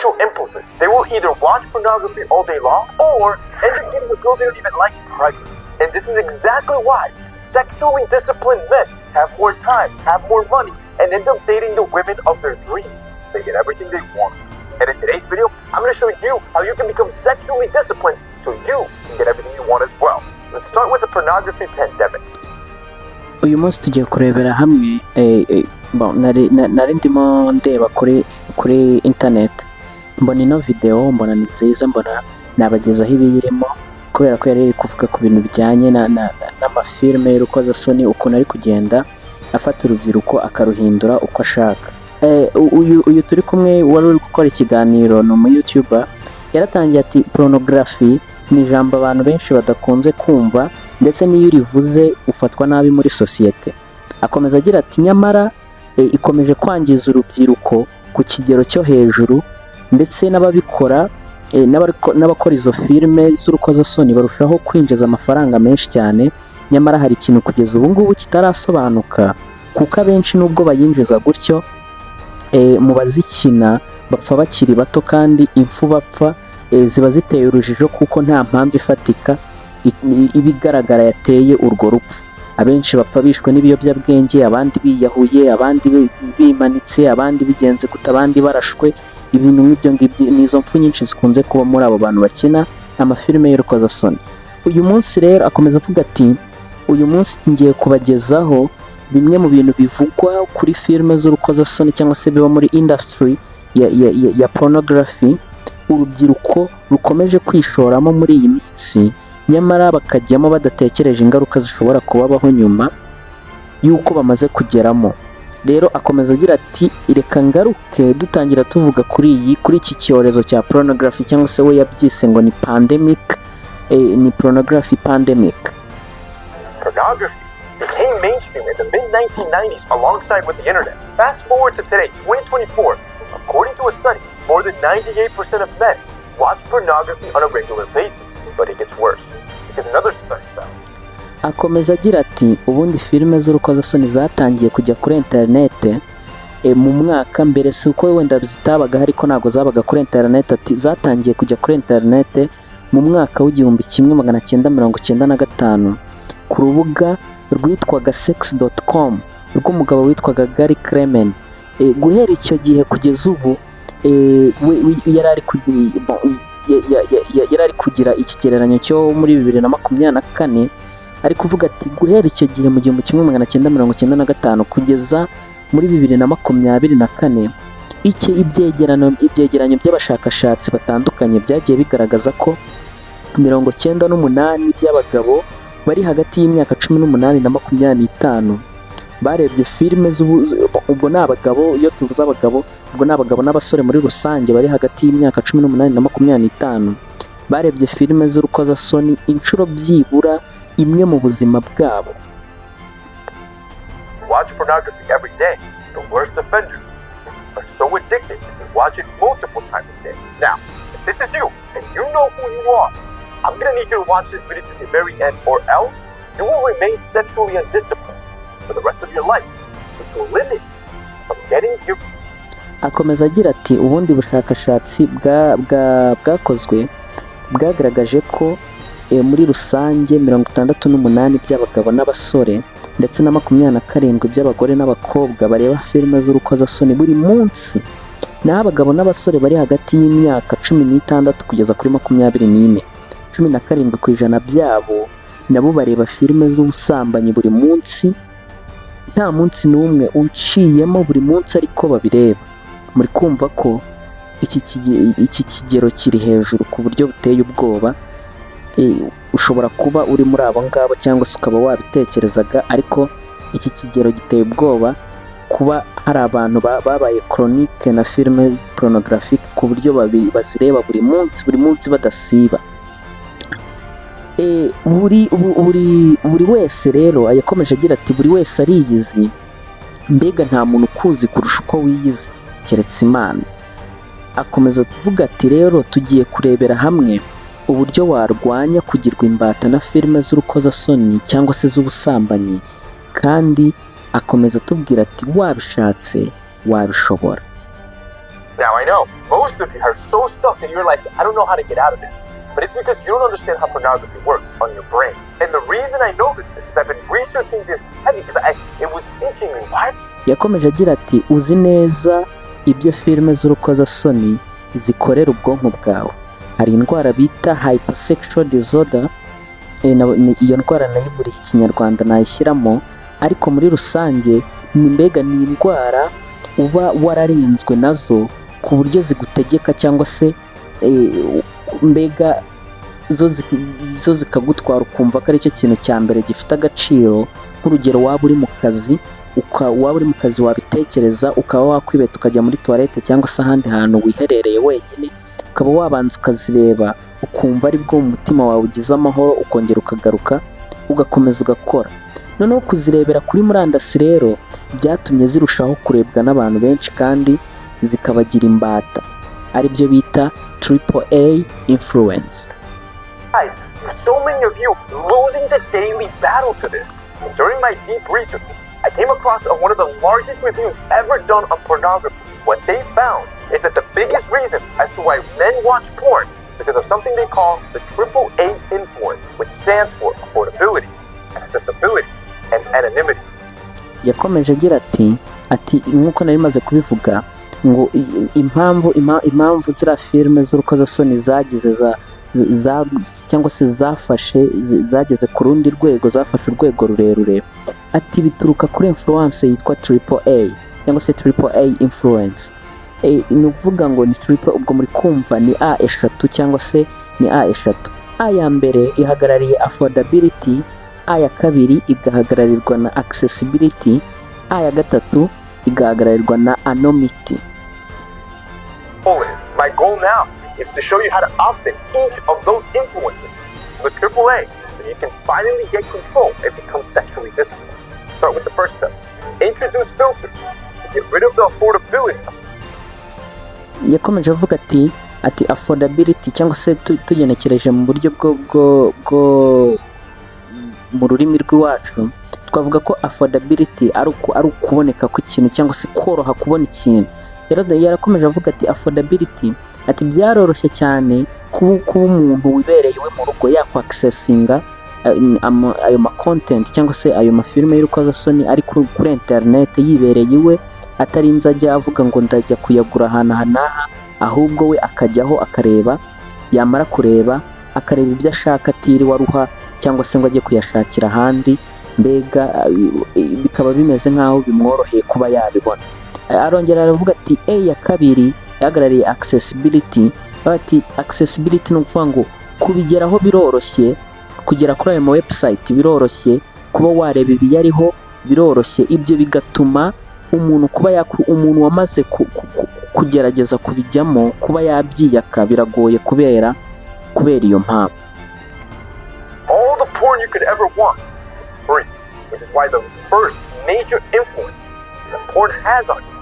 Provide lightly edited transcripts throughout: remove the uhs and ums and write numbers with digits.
sexual impulses. They will either watch pornography all day long or end up getting a girl they don't even like pregnant. And this is exactly why sexually disciplined men have more time, have more money, and end up dating the women of their dreams. They get everything they want. And in today's video, I'm going to show you how you can become sexually disciplined so you can get everything you want as well. Let's start with the pornography pandemic. uyu munsi tugiye kurebera hamwe nari ndimo ndeba kuri internet mbona ino video mbona ni nziza mbona nabagezaho ibiyirimo kubera ko yari kuvuga ku bintu bijyanye n'amafilme y'urukozasoni ukuntu ari kugenda afata urubyiruko akaruhindura uko ashaka. Uyu turi kumwe wari uri gukora ikiganiro no mu YouTuber yaratangiye ati pornography ni ijambo abantu benshi badakunze kumva ndetse n'iyo urivuze ufatwa nabi muri societe. Akomeza agira ati nyamara ikomeje kwangiza urubyiruko ku kigero cyo hejuru ndetse n'ababikora n'abakora izo filme z'urukozasoni barushaho kwinjiza amafaranga menshi cyane. Nyamara hari ikintu kugeza ubu ngubu kitarasobanuka kuko abenshi nubwo bayinjiza gutyo mu bazikina bapfa bakiri bato kandi impfu bapfa ziba ziteye urujijo kuko nta mpamvu ifatika ibigaragara yateye urwo rupfu. Abenshi bapfa bishwe n'ibiyobyabwenge, abandi biyahuye, abandi bimanitse, abandi bigenze gute, abandi barashwe. Ibintu nk'ibyo ngibyo nizo mpfu nyinshi zikunze kuba muri abo bantu bakina amafilme y'urukozasoni. Uyu munsi rero akomeza avuga ati uyu munsi ngiye kubagezaho bimwe mu bintu bivugwa kuri filme z'urukozasoni cyangwa se biba muri industry ya pornography urubyiruko rukomeje kwishoramo muri iyi minsi, nyamara bakajyamo badatekereje ingaruka zishobora kubabaho nyuma y'uko bamaze kugeramo. Rero akomeza agira ati reka ngaruke dutangira tuvuga kuri iki cyorezo cya pornography cyangwa se we yabyise ngo ni pandemic, ni pornography pandemic. Pornography became mainstream in the mid-1990s alongside with the internet. Fast forward to today, 2024. According to a study, more than 98% of men watch pornography on a regular basis. But it gets worse, because another study found. Akomeza agira ati ubundi filme z'urukozasoni zatangiye kujya kuri internet mu mwaka mbere si uko wenda zitabaga ariko ntago zabaga kuri internet. Ati zatangiye kujya kuri internet mu mwaka w'1995 ku rubuga rwitwaga sex.com rw'umugabo witwaga Gary Kremen. Guhera icyo gihe kugeza ubu yari ari kugira ikigereranyo cyo muri 2024 ari kuvuga ati guhera icyo gihe mu 1995 kugeza muri 2024 ibyegeranyo by'abashakashatsi batandukanye byagiye bigaragaza ko 98% by'abagabo bari hagati y'imyaka 18 na 25 barebye filme ubwo n'abagabo. Iyo tuvuze abagabo ubwo n'abagabo n'abasore muri rusange bari hagati y'imyaka 18 na 25 barebye filme z'urukozasoni inshuro byibura imwe mu buzima bwabo. Watch pornography every day. The worst offenders are so addicted that they watch it multiple times a day. Now, if this is you and you know who you are, I'm gonna need you to watch this video to the very end, or else you will remain sexually undisciplined for the rest of your life, which will limit you from getting your. Akomeza agira ati ubundi bushakashatsi bwakozwe bwagaragaje ko muri rusange 68% by'abagabo n'abasore ndetse na 27% by'abagore n'abakobwa bareba filme z'urukozasoni buri munsi. Naho abagabo n'abasore bari hagati y'imyaka 16 kugeza kuri 24, 17% byabo nabo bareba filme z'ubusambanyi buri munsi. Nta munsi n'umwe uciyemo buri munsi ariko babireba. Muri kumva ko iki kigero kiri hejuru ku buryo buteye ubwoba. Ushobora kuba uri muri abo ngabo cyangwa se ukaba wabitekerezaga, ariko iki kigero giteye ubwoba kuba hari abantu babaye chronique na filme pornographique ku buryo bazireba buri munsi badasiba. Buri wese rero yakomeje agira ati buri wese ariyizi, mbega nta muntu ukuzi kurusha uko wiyizi keretse Imana. Akomeza kuvuga ati rero tugiye kurebera hamwe uburyo warwanya kugirwa imbata na filme z'urukozasoni cyangwa se z'ubusambanyi, kandi akomeza tubwira ati wabishatse wabishobora. Now I know, most of you are so stuck that you're like, I don't know how to get out of it. But it's because you don't understand how pornography works on your brain. And the reason I know this is because I've been researching this heavy because it was itching me. What? yakomeje agira ati uzi neza ibyo filime z'urukozasoni zikorera ubwonko bwawe. Hari indwara bita hypersexual disorder, iyo ndwara nayiburiye ikinyarwanda nayishyiramo, ariko muri rusange ni indwara uba wararenzwe nazo ku buryo zigutegeka cyangwa se mbega zo zikagutwara ukumva ko ari cyo kintu cya mbere gifite agaciro. Nk'urugero, waba uri mu kazi wabitekereza ukaba wakwibeta ukajya muri toilette cyangwa se ahandi hantu wiherereye wenyine, ukaba wabanza ukazireba ukumva ari bwo umutima wawe ugize amahoro, ukongera ukagaruka ugakomeza ugakora. Noneho kuzirebera kuri murandasi rero byatumye zirushaho kurebwa n'abantu benshi kandi zikabagira imbata, aribyo bita AAA influence. Guys, so many of you losing the daily battle to this. And during my deep research, I came across one of the largest reviews ever done on pornography. What they found is that the biggest reason as to why men watch porn is because of something they call the AAA influence, which stands for affordability, accessibility, and anonymity. Yakomeje agira ati nk'uko nari maze kubivuga ngo impamvu ziriya filime z'urukozasoni zagize cyangwa se zageze ku rundi rwego, zafashe urwego rurerure, ati bituruka kuri influence yitwa AAA cyangwa se AAA influence. Ni ukuvuga ngo ni triple, ubwo muri kumva ni A eshatu cyangwa se ni A eshatu. A ya mbere ihagarariye affordability, A ya kabiri igahagararirwa na accessibility, A ya gatatu igahagararirwa na anonymity. My goal now is to show you how to offset each of those influences with AAA so you can finally get control and become sexually disciplined. Start with the first step. Introduce filters to get rid of the affordability. Yakomeje avuga ati affordability cyangwa se tugenekereje mu buryo bwo mu rurimi rw'iwacu twavuga ko affordability ari ukuboneka kw'ikintu cyangwa se koroha kubona ikintu. Yarakomeje avuga ati affordability, ati byaroroshye cyane kuba umuntu wibereye iwe mu rugo yakwaccessinga ayo ma content cyangwa se ayo mafilime y'urukozasoni ari kuri internet yibereye iwe, atarinze ajya avuga ngo ndajya kuyagura ahantu hanaha, ahubwo we akajyaho akareba, yamara kureba akareba ibyo ashaka atiriwe aruha cyangwa se ngo ajye kuyashakira ahandi, mbega bikaba bimeze nk'aho bimworoheye kuba yabibona. Arongera aravuga ati A ya kabiri yahagarariye accessibility. Ati accessibility ni ukuvuga ngo kubigeraho biroroshye, kugera kuri ayo ma website biroroshye, kuba wareba ibiyariho biroroshye. Ibyo bigatuma umuntu wamaze kugerageza kubijyamo kuba yabyiyaka biragoye kubera iyo mpamvu. All the porn you could ever want is free, which is why the first major influence that porn has on you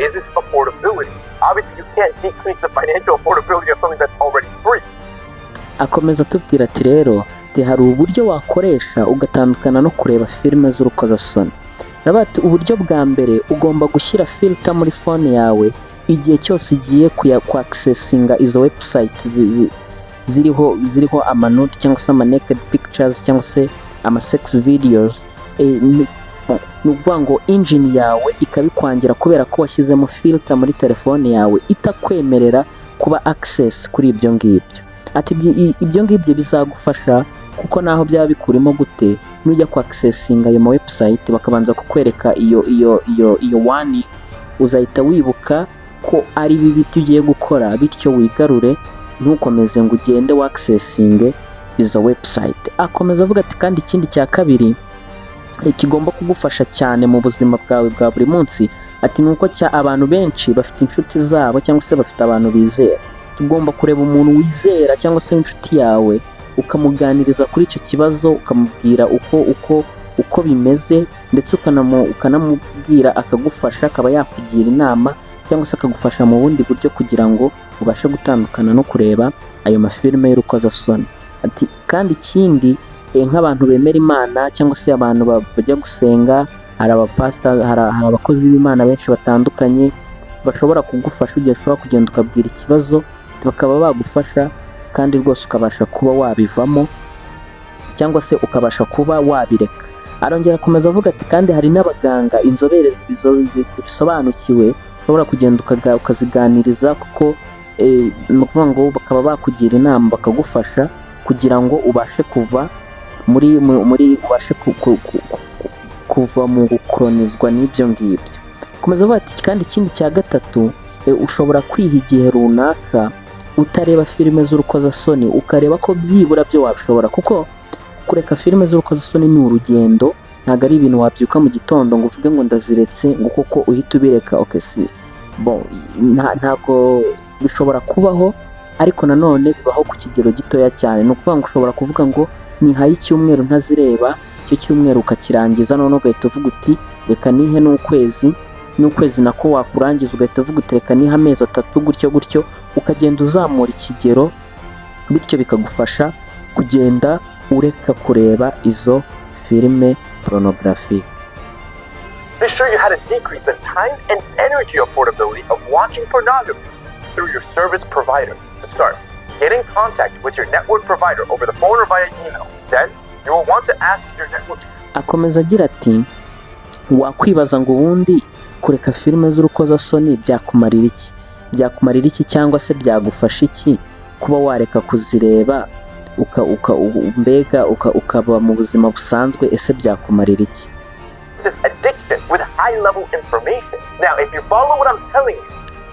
is its affordability. Obviously, you can't decrease the financial affordability of something that's already free. Akomeza atubwira ati rero hari uburyo wakoresha ugatandukana no kureba filime z'urukozasoni. Ati uburyo bwa mbere ugomba gushyira filter muri phone yawe igihe cyose ugiye accessinga izo website ziriho amanude cyangwa se ama naked pictures cyangwa se ama sex videos. Ni ukuvuga ngo engine yawe ikabikwangira kubera ko washyizemo filter muri telefone yawe itakwemerera kuba access kuri ibyo ngibyo. Ati ibyo ngibyo bizagufasha kuko naho byaba bikurimo gute nujya ku accessinga ayo ma website bakabanza kukwereka iyo wani, uzahita wibuka ko ari bibi tugiye gukora, bityo wigarure ntukomeze ngo ugende wa accessinge izo website. Akomeza avuga ati kandi ikindi cya kabiri kigomba kugufasha cyane mu buzima bwawe bwa buri munsi, ati nuko abantu benshi bafite inshuti zabo cyangwa se bafite abantu bizera. Tugomba kureba umuntu wizera cyangwa se inshuti yawe ukamuganiriza kuri icyo kibazo, ukamubwira uko bimeze, ndetse ukanamubwira akagufasha, akaba yakugira inama cyangwa se akagufasha mu bundi buryo kugira ngo ubashe gutandukana no kureba ayo mafilime y'urukozasoni. Ati kandi ikindi nk'abantu bemera Imana cyangwa se abantu bajya gusenga, hari abapastor, hari abakozi b'Imana benshi batandukanye, bashobora kugufasha, igihe ushobora kugenda ukabwira ikibazo bakaba bagufasha kandi rwose ukabasha kuba wabivamo cyangwa se ukabasha kuba wabireka. Arongera akomeza avuga ati kandi hari n'abaganga inzobere zibisobanukiwe ushobora kugenda ukaziganiriza kuko ni ukuvuga ngo bakaba bakugira inama bakagufasha kugira ngo ubashe kuva muri ubashe kuva mu gukoronizwa n'ibyo ngibyo. Komeza avuga ati kandi ikindi cya gatatu, ushobora kwiha igihe runaka utareba filime z'urukozasoni ukareba ko byibura byo wabishobora, kuko kureka filime z'urukozasoni ni urugendo, ntabwo ari ibintu wabyuka mu gitondo ngo uvuge ngo ndaziretse ngo kuko uhita ubireka. Ntabwo bishobora kubaho, ariko nanone bibaho ku kigero gitoya cyane. Ni ukuvuga ngo ushobora kuvuga ngo nihaye icyumweru ntazireba, icyo cyumweru ukakirangiza none ugahita uvuga uti reka nihe n'ukwezi nako wakurangiza ugahita uvuga uti reka nihe amezi 3 gutyo ukagenda uzamura ikigero, bityo bikagufasha kugenda ureka kureba izo filime pornography. They show you how to decrease the time and energy affordability of watching pornography through your service provider. To start, get in contact with your network provider over the phone or via email. Then, you will want to ask your network. Akomeza agira ati wakwibaza ngo ubundi kureka filime z'urukozasoni byakumarira iki cyangwa se byagufasha iki kuba wareka kuzireba ukaba mu buzima busanzwe, ese byakumarira iki? This addiction with high-level information. Now, if you follow what I'm telling you,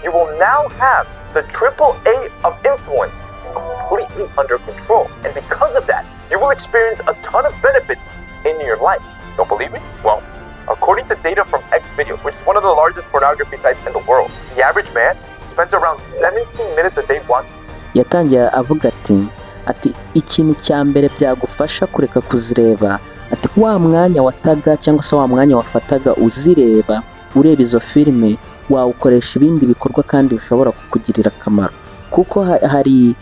you will now have the AAA of influence completely under control. And because of that, you will experience a ton of benefits in your life. Don't believe me? Well, according to data from Xvideos, which is one of the largest pornography sites in the world, the average man spends around 17 minutes a day watching. Yatangiye avuga ati ikintu cya mbere byagufasha kureka kuzireba, ati wa mwanya wataga cyangwa se wa mwanya wafataga uzireba ureba izo filime wawukoresha ibindi bikorwa kandi bishobora kukugirira akamaro. Kuko hari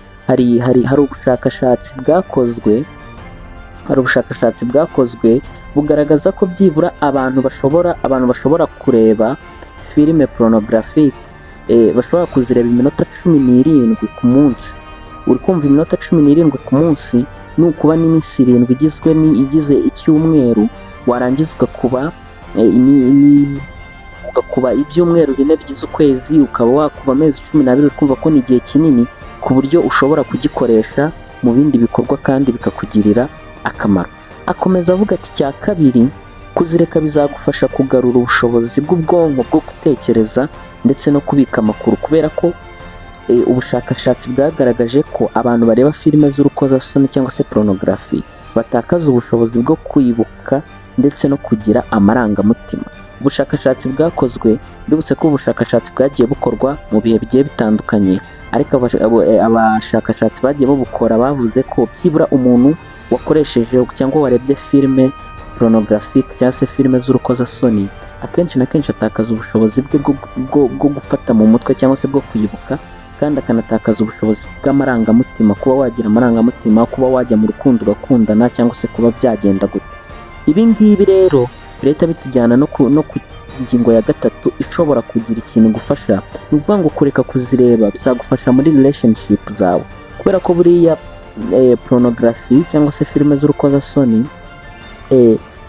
ubushakashatsi bwakozwe bugaragaza ko byibura abantu bashobora kureba filime pornographique bashobora kuzireba iminota 17 ku munsi. Uri kumva iminota 17 ku munsi ni ukuba n'iminsi 7 igize icyumweru, warangiza ugakuba ibyumweru 4 bigize ukwezi, ukaba wakuba amezi 12. Ukumva ko ni igihe kinini ku buryo ushobora kugikoresha mu bindi bikorwa kandi bikakugirira akamaro. Akomeza avuga ati cya kabiri, kuzireka bizagufasha kugarura ubushobozi bw'ubwonko bwo gutekereza ndetse no kubika amakuru, kubera ko ubushakashatsi bwagaragaje ko abantu bareba filime z'urukozasoni cyangwa se pornography batakaza ubushobozi bwo kwibuka ndetse no kugira amarangamutima. Ubushakashatsi bwakozwe, ndibutse ko ubushakashatsi bwagiye bukorwa mu bihe bigiye bitandukanye, ariko abashakashatsi bagiye babukora bavuze ko byibura umuntu wakoresheje cyangwa warebye filime pornographique cyangwa se filime z'urukozasoni akenshi na kenshi atakaza ubushobozi bwe bwo gufata mu mutwe cyangwa se bwo kwibuka, kandi akanatakaza ubushobozi bw'amarangamutima, kuba wagira amarangamutima, kuba wajya mu rukundo ugakundana cyangwa se kuba byagenda gute. Ibi ngibi rero leta bitujyana no ku ingingo ya gatatu ishobora kugira ikintu gufasha, ni ukuvuga ngo kureka kuzireba bizagufasha muri relationship zawe, kubera ko buriya pornography cyangwa se filime z'urukozasoni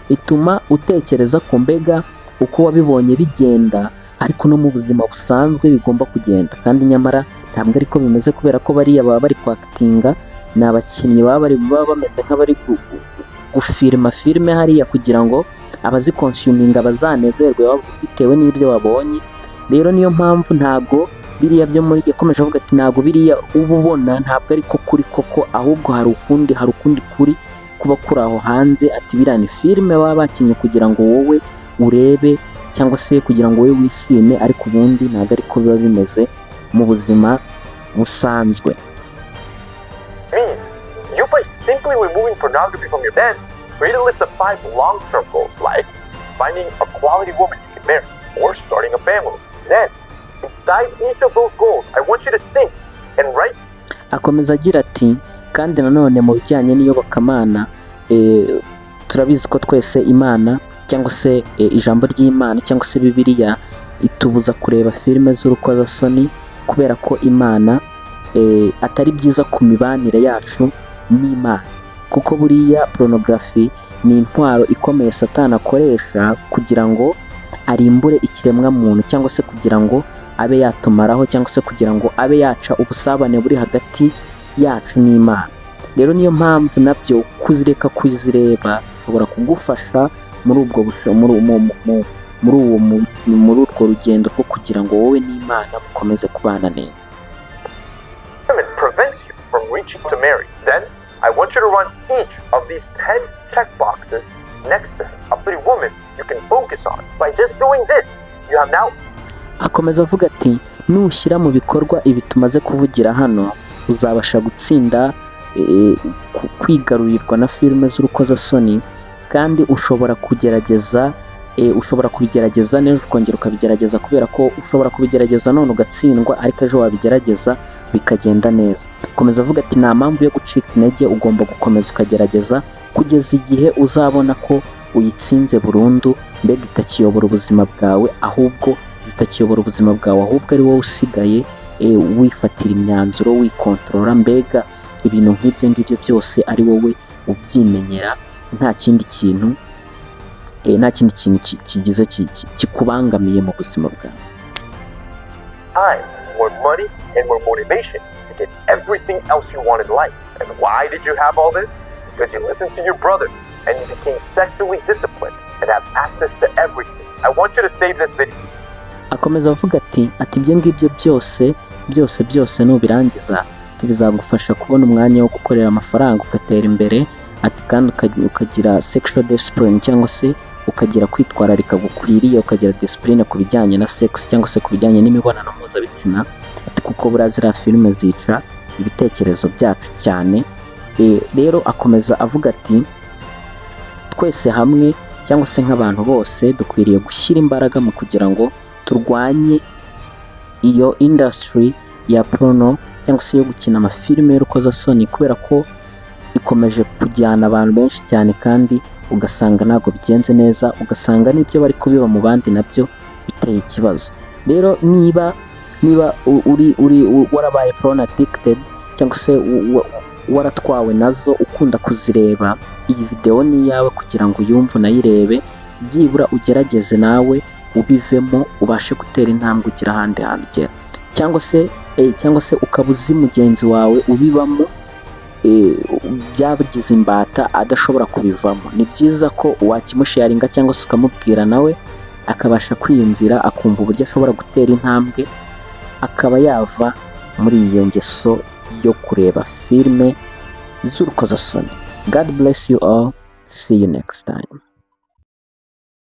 ituma utekereza ko mbega uko wabibonye bigenda ariko no mu buzima busanzwe bigomba kugenda, kandi nyamara ntabwo ariko bimeze, kubera ko bariya baba bari kwakitinga, ni abakinnyi baba bameze nk'abari gufilima filime hariya kugira ngo abazikonsuminga bazanezerwe bitewe n'ibyo babonye. Rero niyo mpamvu ntago biriya byo muri yakomeje avuga ati ntago biriya uba ubona ntabwo ariko kuri koko, ahubwo hari ukundi kuri kuba kuri aho hanze. Ati biriya ni filime baba bakinnye kugira ngo wowe urebe cyangwa se kugira ngo wowe wishime, ariko ubundi ntabwo ariko biba bimeze mu buzima busanzwe. You by simply removing pornography from your bed, create a list of 5 long-term goals like finding a quality woman you can marry or starting a family. Then, inside each of those goals, I want you to think and write. Akomeza agira ati kandi nanone mu bijyanye n'iyobokamana turabizi ko twese Imana cyangwa se ijambo ry'Imana cyangwa se Bibiliya itubuza kureba filime z'urukozasoni kubera ko Imana atari byiza ku mibanire yacu n'Imana, kuko buriya porunogarafi ni intwaro ikomeye Satani akoresha kugira ngo arimbure ikiremwa muntu, cyangwa se kugira ngo abe yatumaraho, cyangwa se kugira ngo abe yaca ubusabane buri hagati yacu n'Imana. Rero niyo mpamvu nabyo kuzireka kuzireba bishobora kugufasha muri ubwo muri urwo rugendo rwo kugira ngo wowe n'Imana mukomeze kubana neza. Prevents you from reaching to Mary. Then I want you to run each of these 10 check boxes next to her, a pretty woman you can focus on. By just doing this, you have now. Akomeza avuga ati nushyira mu bikorwa ibi tumaze kuvugira hano uzabasha gutsinda kwigarurirwa na filime z'urukozasoni, kandi ushobora kubigerageza n'ejo ukongera ukabigerageza, kubera ko ushobora kubigerageza none ugatsindwa ariko ejo wabigerageza bikagenda neza. Akomeza avuga ati nta mpamvu yo gucika intege, ugomba gukomeza ukagerageza kugeza igihe uzabona ko uyitsinze burundu, mbega itakiyobora ubuzima bwawe, ahubwo zitakiyobora ubuzima bwawe, ahubwo ari wowe usigaye wifatira imyanzuro, wikontorora, mbega ibintu nk'ibyo ngibyo byose ari wowe ubyimenyera, nta kindi kintu kigize kikubangamiye mu buzima bwawe. Time, more money, and more motivation to get everything else you want in life. And why did you have all this? Because you listened to your brother and you became sexually disciplined and have access to everything. I want you to save this video. Akomeza avuga ati ibyo ngibyo byose nubirangiza bizagufasha kubona umwanya wo gukorera amafaranga ugatera imbere, ati kandi ukagira sexual discipline, cyangwa se ukagira kwitwararika gukwiriye, ukagira discipline ku bijyanye na sex cyangwa se ku bijyanye n'imibonano mpuzabitsina, ati kuko burazira filime zica ibitekerezo byacu cyane. Rero akomeza avuga ati twese hamwe cyangwa se nk'abantu bose dukwiriye gushyira imbaraga mu kugira ngo turwanye iyo industry ya porno cyangwa se yo gukina amafilime y'urukozasoni, kubera ko ikomeje kujyana abantu benshi cyane kandi ugasanga ntabwo bigenze neza, ugasanga n'ibyo bari kubiba mu bandi nabyo biteye ikibazo. Rero niba warabaye porn addicted cyangwa se waratwawe nazo ukunda kuzireba, iyi video ni iyawe kugira ngo uyumve unayirebe, byibura ugerageze nawe ubivemo, ubashe gutera intambwe ugira ahandi hantu ugera, cyangwa se ukaba uzi mugenzi wawe ubibamo byabagize imbata adashobora kubivamo. Ni byiza ko wakimusharinga cyangwa se ukamubwira nawe akabasha kwiyumvira, akumva uburyo ashobora gutera intambwe akaba yava muri iyo ngeso yo kureba filime z'urukozasoni. God bless you all. See you next time.